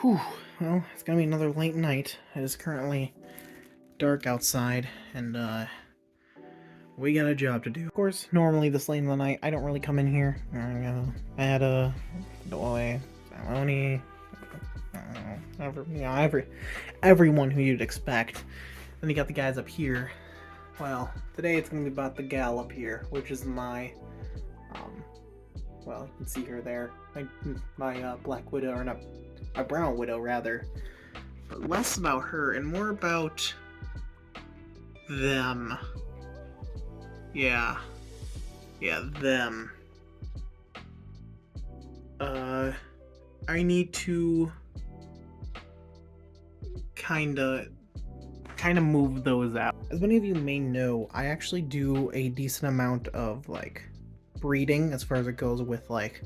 Whew, well, it's gonna be another late night. It is currently dark outside, and, we got a job to do. Of course, normally this late in the night, I don't really come in here. I had a ceremony, everyone who you'd expect. Then you got the guys up here. Well, today it's gonna be about the gal up here, which is my, well, you can see her there. My Black Widow, or not, my Brown Widow, rather. But less about her and more about them. Yeah, them. I need to kinda move those out. As many of you may know, I actually do a decent amount of, like, breeding as far as it goes with, like,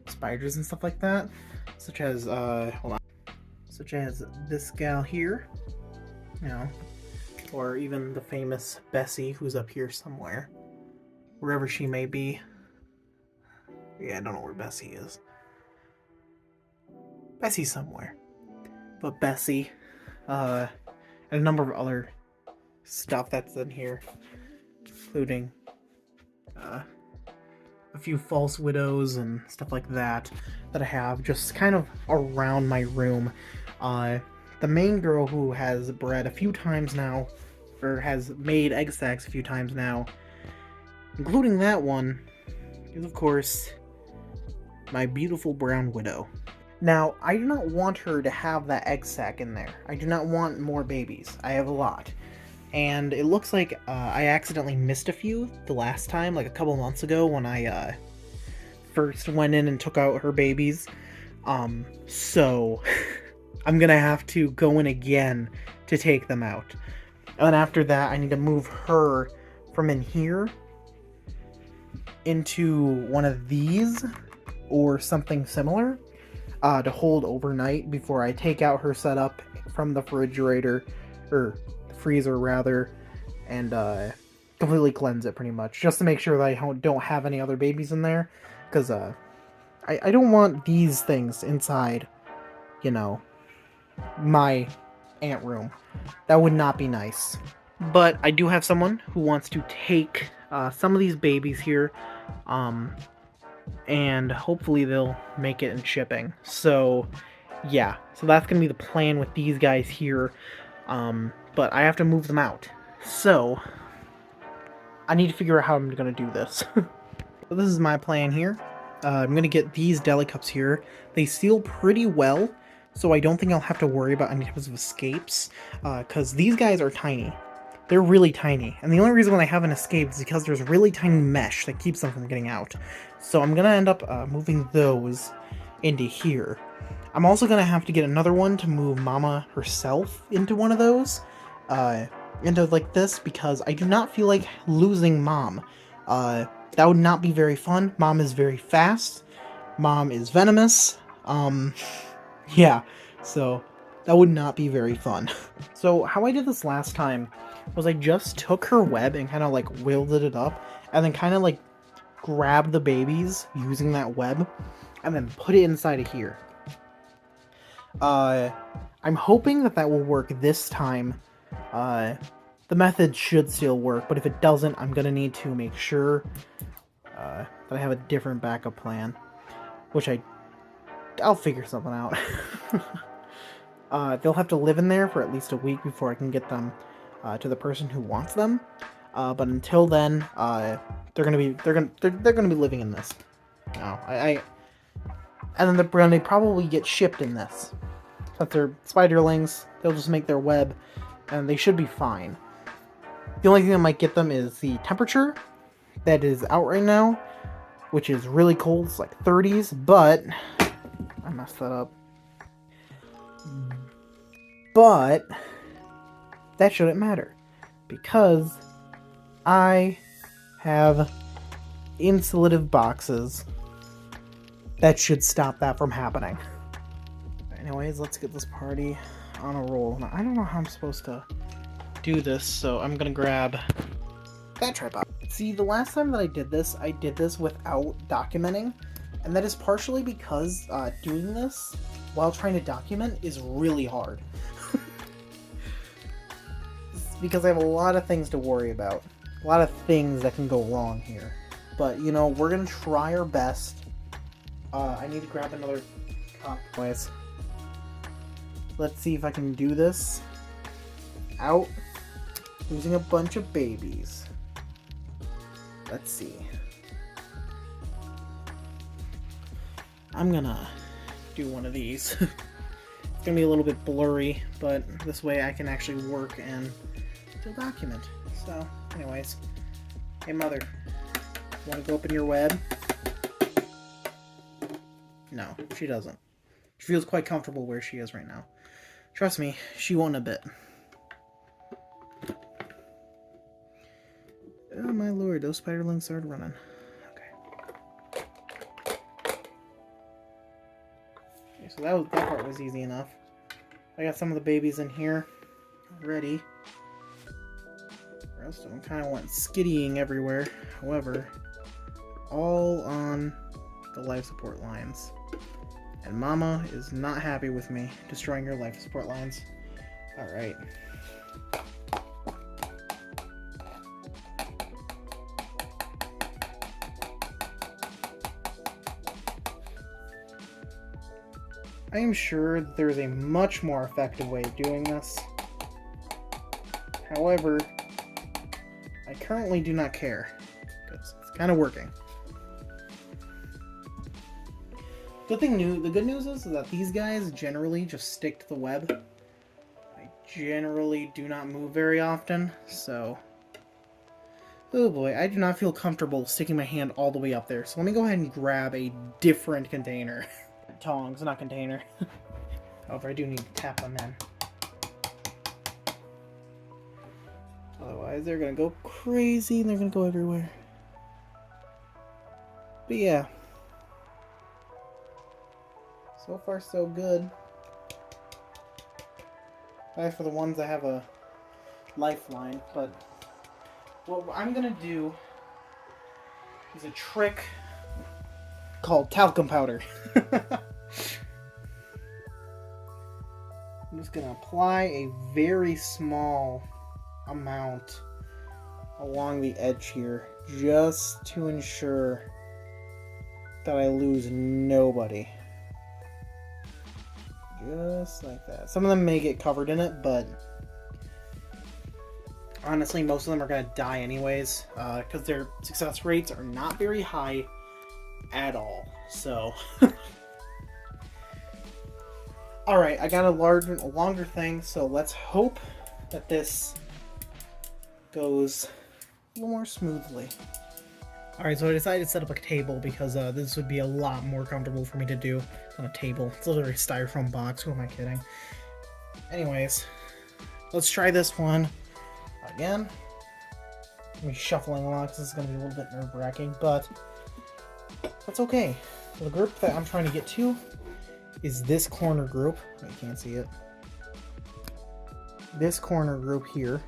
spiders and stuff like that. Such as, hold on. Such as this gal here, you know, or even the famous Bessie, who's up here somewhere. Wherever she may be. Yeah, I don't know where Bessie is. Bessie's somewhere. But Bessie, and a number of other stuff that's in here, including a few false widows and stuff like that I have just kind of around my room. The main girl who has bred a few times now, or has made egg sacs a few times now, including that one, is of course my beautiful Brown Widow. Now, I do not want her to have that egg sac in there. I do not want more babies. I have a lot. And it looks like I accidentally missed a few the last time, like a couple months ago when I first went in and took out her babies. So I'm gonna have to go in again to take them out. And then after that, I need to move her from in here into one of these or something similar to hold overnight before I take out her setup from the refrigerator, or the freezer rather, and completely cleanse it pretty much, just to make sure that I don't have any other babies in there, because I don't want these things inside, you know, my ant room. That would not be nice. But I do have someone who wants to take some of these babies here, and hopefully they'll make it in shipping. So yeah, so that's gonna be the plan with these guys here, but I have to move them out, so I need to figure out how I'm gonna do this. So this is my plan here. I'm gonna get these deli cups here. They seal pretty well, so I don't think I'll have to worry about any types of escapes, because these guys are tiny. They're really tiny, and the only reason why they haven't escaped is because there's really tiny mesh that keeps them from getting out. So I'm gonna end up moving those into here. I'm also gonna have to get another one to move Mama herself into one of those, into like this, because I do not feel like losing Mom. That would not be very fun. Mom is very fast. Mom is venomous. Yeah, so that would not be very fun. So how I did this last time was I just took her web and kind of like wielded it up, and then kind of like grabbed the babies using that web, and then put it inside of here. I'm hoping that will work this time. The method should still work, but if it doesn't, I'm gonna need to make sure that I have a different backup plan, which I'll figure something out. They'll have to live in there for at least a week before I can get them to the person who wants them. But until then, they're gonna be living in this. No, and then they're gonna probably get shipped in this. Since they're spiderlings, they'll just make their web, and they should be fine. The only thing that might get them is the temperature that is out right now, which is really cold. It's like 30s, but I messed that up. But that shouldn't matter, because I have insulative boxes that should stop that from happening. Anyways, let's get this party on a roll. Now, I don't know how I'm supposed to do this, so I'm gonna grab that tripod. See, the last time that I did this without documenting, and that is partially because doing this while trying to document is really hard. Because I have a lot of things to worry about. A lot of things that can go wrong here. But, you know, we're going to try our best. I need to grab another cup. Anyways, let's see if I can do this out using a bunch of babies. Let's see. I'm gonna do one of these. It's gonna be a little bit blurry, but this way I can actually work and still document. So, anyways. Hey mother, wanna go open your web? No, she doesn't. She feels quite comfortable where she is right now. Trust me, she won't a bit. Oh my lord, those spiderlings started running. Okay. So that part was easy enough. I got some of the babies in here already. The rest of them kind of went skiddying everywhere. However, all on the life support lines. And Mama is not happy with me destroying her life support lines. Alright. I am sure there is a much more effective way of doing this. However, I currently do not care, because it's kind of working. The good news is that these guys generally just stick to the web. I generally do not move very often, so... Oh boy, I do not feel comfortable sticking my hand all the way up there, so let me go ahead and grab a different container. Tongs, not container. However, I do need to tap them in. Otherwise, they're gonna go crazy and they're gonna go everywhere. But yeah. So far, so good. Bye for the ones that have a lifeline, but what I'm gonna do is a trick called talcum powder. I'm just gonna apply a very small amount along the edge here, just to ensure that I lose nobody. Just like that. Some of them may get covered in it, but honestly, most of them are going to die anyways, because their success rates are not very high at all. So, alright, I got a longer thing, so let's hope that this goes a little more smoothly. Alright, so I decided to set up a table because this would be a lot more comfortable for me to do on a table. It's literally a styrofoam box, who am I kidding? Anyways, let's try this one again. I'm gonna be shuffling along because this is going to be a little bit nerve-wracking, but that's okay. So the group that I'm trying to get to is this corner group. You can't see it. This corner group here.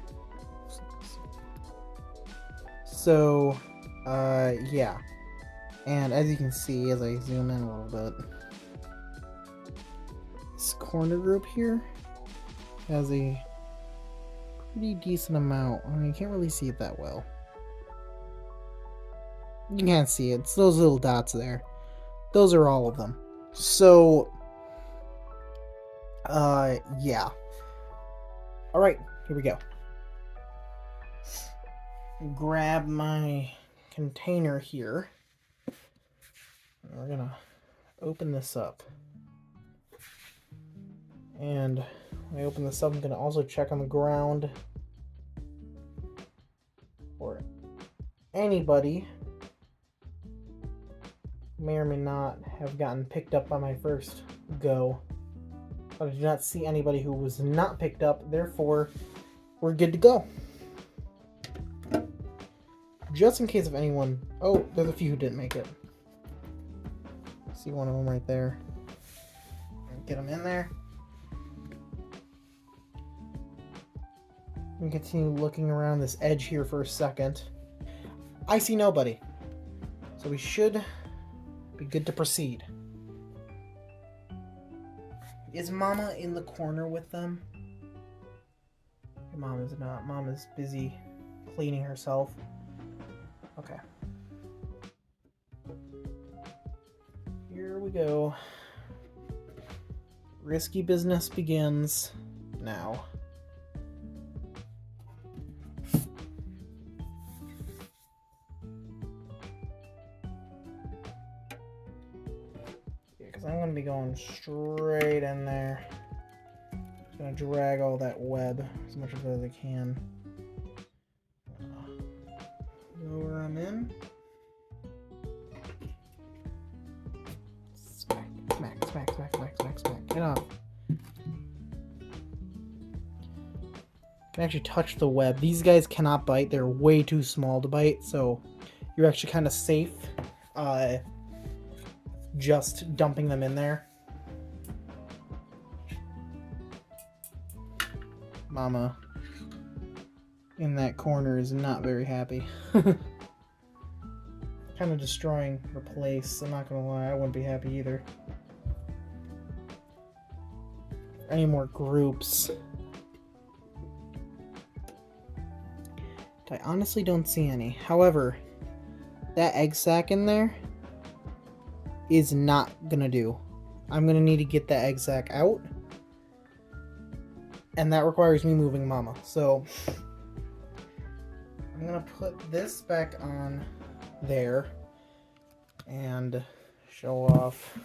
So, yeah. And as you can see, as I zoom in a little bit, this corner group here has a pretty decent amount. I mean, you can't really see it that well. You can't see it. It's those little dots there. Those are all of them. So, yeah. Alright, here we go. Grab my container here. We're gonna open this up. And when I open this up, I'm gonna also check on the ground for anybody who may or may not have gotten picked up by my first go. But I do not see anybody who was not picked up, therefore we're good to go. Just in case of anyone... Oh, there's a few who didn't make it. See one of them right there. Get them in there. And continue looking around this edge here for a second. I see nobody. So we should be good to proceed. Is Mama in the corner with them? Mom is not. Mom is busy cleaning herself. Okay. Here we go. Risky business begins now. Yeah, because I'm going to be going straight in there. Just going to drag all that web as much of it as I can. Go where I'm in. Smack, smack, smack, smack, smack, smack, smack. Get off. Can actually touch the web. These guys cannot bite. They're way too small to bite, so you're actually kind of safe just dumping them in there. Mama in that corner is not very happy. Kind of destroying her place. I'm not gonna lie, I wouldn't be happy either. Any more groups? I honestly don't see any. However, that egg sac in there is not gonna do. I'm gonna need to get that egg sac out. And that requires me moving Mama. So I'm gonna put this back on there and show off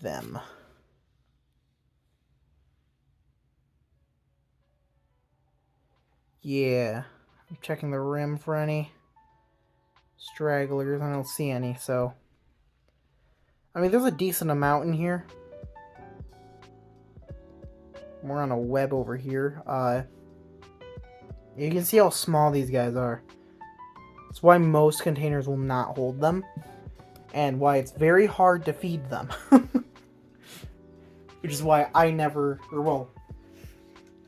them. Yeah, I'm checking the rim for any stragglers. I don't see any, so I mean there's a decent amount in here. We're on a web over here. You can see how small these guys are. That's why most containers will not hold them, and why it's very hard to feed them. Which is why I never, or well,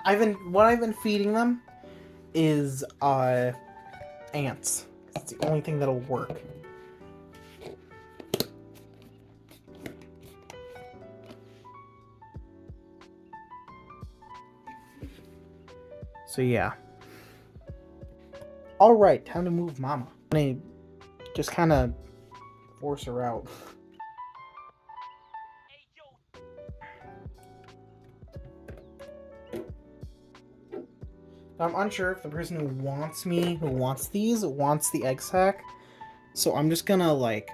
what I've been feeding them is ants. That's the only thing that'll work. So yeah. Alright, time to move Mama. I'm gonna just kind of force her out. I'm unsure if the person who wants these, wants the egg sac. So I'm just gonna, like,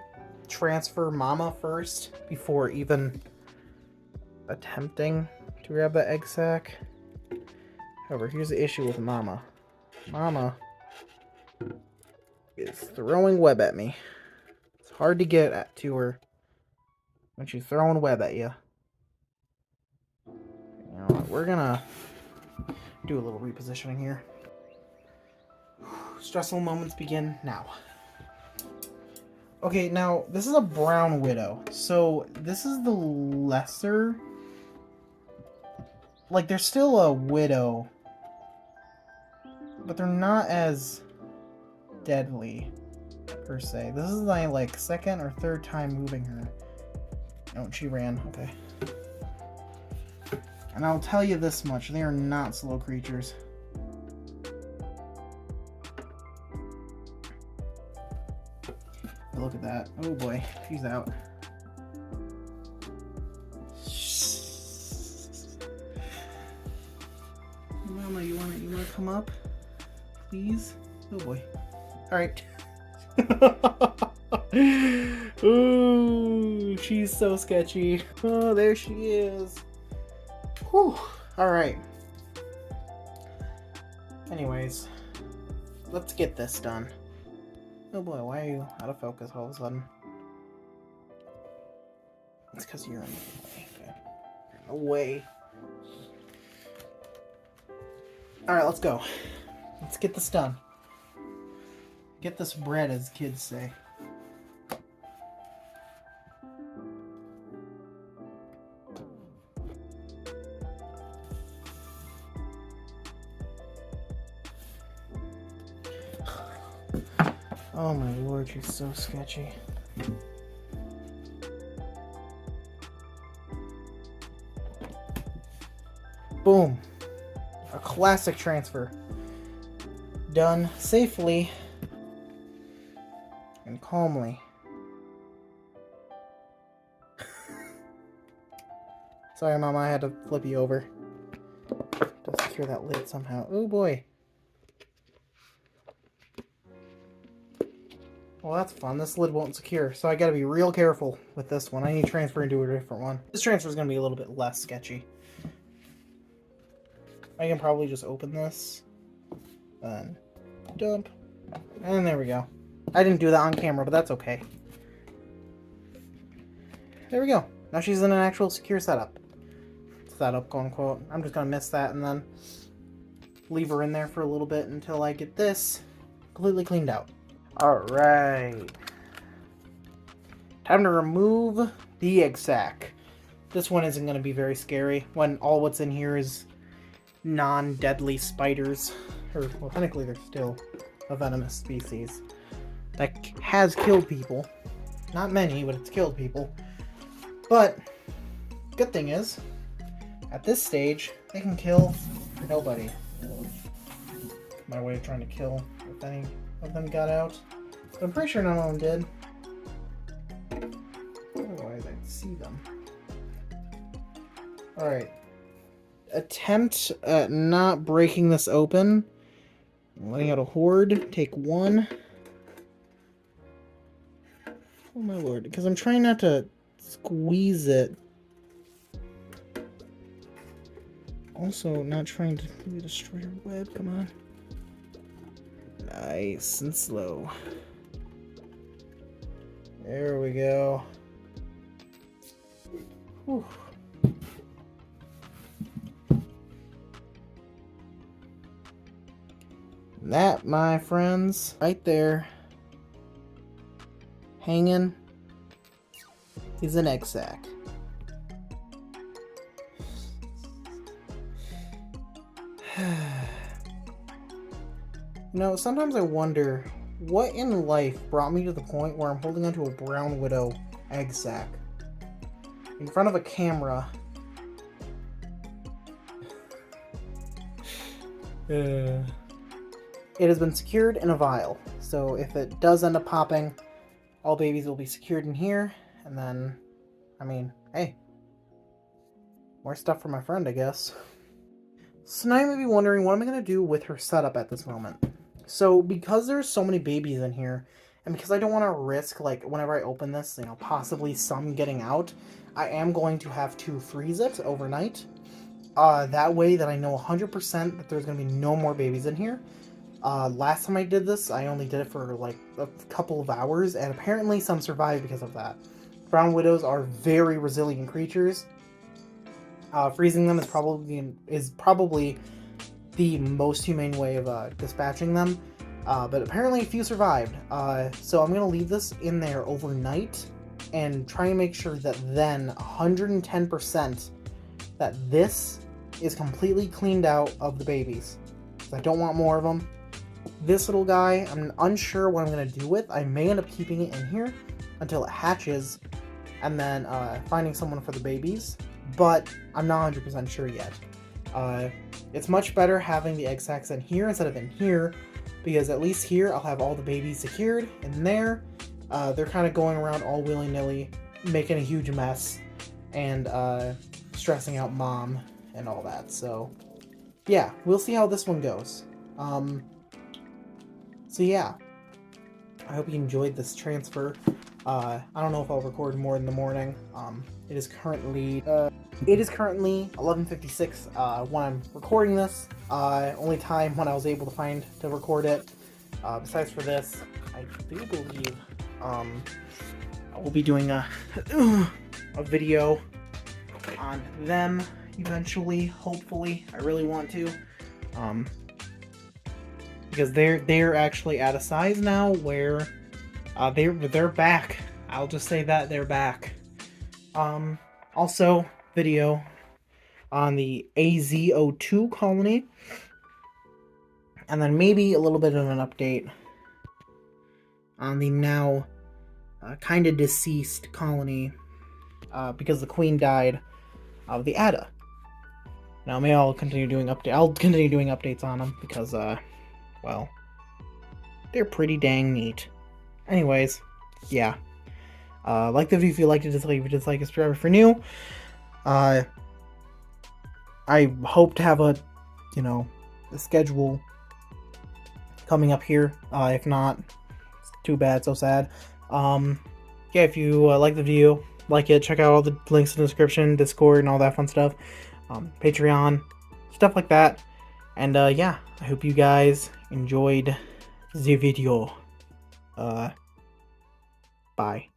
transfer Mama first before even attempting to grab the egg sac. However, here's the issue with Mama. Mama is throwing web at me. It's hard to get to her when she's throwing web at you. You know what, we're gonna do a little repositioning here. Stressful moments begin now. Okay, now this is a brown widow, so this is the lesser. Like, they're still a widow, but they're not as deadly per se. This is my like second or third time moving her. Oh, she ran. Okay. And I'll tell you this much, they are not slow creatures. Look at that. Oh boy, she's out. Mama, you wanna come up? Please? Oh boy. Alright. Ooh, she's so sketchy. Oh, there she is. Whew. Alright. Anyways, let's get this done. Oh boy, why are you out of focus all of a sudden? It's because you're in the way. Okay. You're in the way. Alright, let's go. Let's get this done. Get this bread, as kids say. Oh my lord, she's so sketchy. Boom. A classic transfer. Done safely and calmly. Sorry, Mama, I had to flip you over to secure that lid somehow. Oh boy. Well, that's fun. This lid won't secure, so I gotta be real careful with this one. I need to transfer into a different one. This transfer is gonna be a little bit less sketchy. I can probably just open this, then dump, and there we go. I didn't do that on camera, but that's okay. There we go. Now she's in an actual secure setup. Setup, quote unquote. I'm just gonna miss that and then leave her in there for a little bit until I get this completely cleaned out. Alright. Time to remove the egg sac. This one isn't going to be very scary when all what's in here is non-deadly spiders. Or, well, technically they're still a venomous species that has killed people. Not many, but it's killed people. But, good thing is, at this stage, they can kill nobody. My way of trying to kill if any of them got out. But I'm pretty sure none of them did. Otherwise, I'd see them. Alright. Attempt at not breaking this open. Letting out a horde. Take one. Oh my lord. Because I'm trying not to squeeze it. Also, not trying to completely destroy your web. Come on. Nice and slow. There we go. Whew. That, my friends, right there, hanging, is an egg sac. You know, sometimes I wonder what in life brought me to the point where I'm holding onto a brown widow egg sac in front of a camera. It has been secured in a vial, so if it does end up popping, all babies will be secured in here, and then, I mean, hey, more stuff for my friend, I guess. So now you may be wondering, what am I going to do with her setup at this moment? So, because there's so many babies in here, and because I don't want to risk, like, whenever I open this, you know, possibly some getting out, I am going to have to freeze it overnight. That way that I know 100% that there's going to be no more babies in here. Last time I did this, I only did it for, like, a couple of hours, and apparently some survived because of that. Brown widows are very resilient creatures. Freezing them is probably the most humane way of dispatching them, but apparently a few survived. So I'm going to leave this in there overnight and try and make sure that then 110% that this is completely cleaned out of the babies. I don't want more of them. This little guy, I'm unsure what I'm going to do with. I may end up keeping it in here until it hatches and then finding someone for the babies, but I'm not 100% sure yet. It's much better having the egg sacs in here instead of in here, because at least here I'll have all the babies secured. In there, they're kind of going around all willy-nilly, making a huge mess, and stressing out Mom and all that. So, yeah, we'll see how this one goes. So yeah, I hope you enjoyed this transfer. I don't know if I'll record more in the morning. It is currently 11:56 when I'm recording this. Only time when I was able to find to record it. Besides for this, I do believe I will be doing a video on them eventually. Hopefully, I really want to, because they're actually at a size now where they're back. I'll just say that they're back. Also, video on the AZO2 colony, and then maybe a little bit of an update on the now kind of deceased colony because the queen died of the Ada. Now, maybe I'll continue doing updates on them because, well, they're pretty dang neat. Anyways, yeah. Like the video if you liked it, dislike if you dislike, subscribe if you're new. I hope to have a schedule coming up here. If not, it's too bad, so sad. Yeah, if you like the video, like it, check out all the links in the description, Discord, and all that fun stuff. Patreon, stuff like that. And yeah, I hope you guys enjoyed the video. Bye.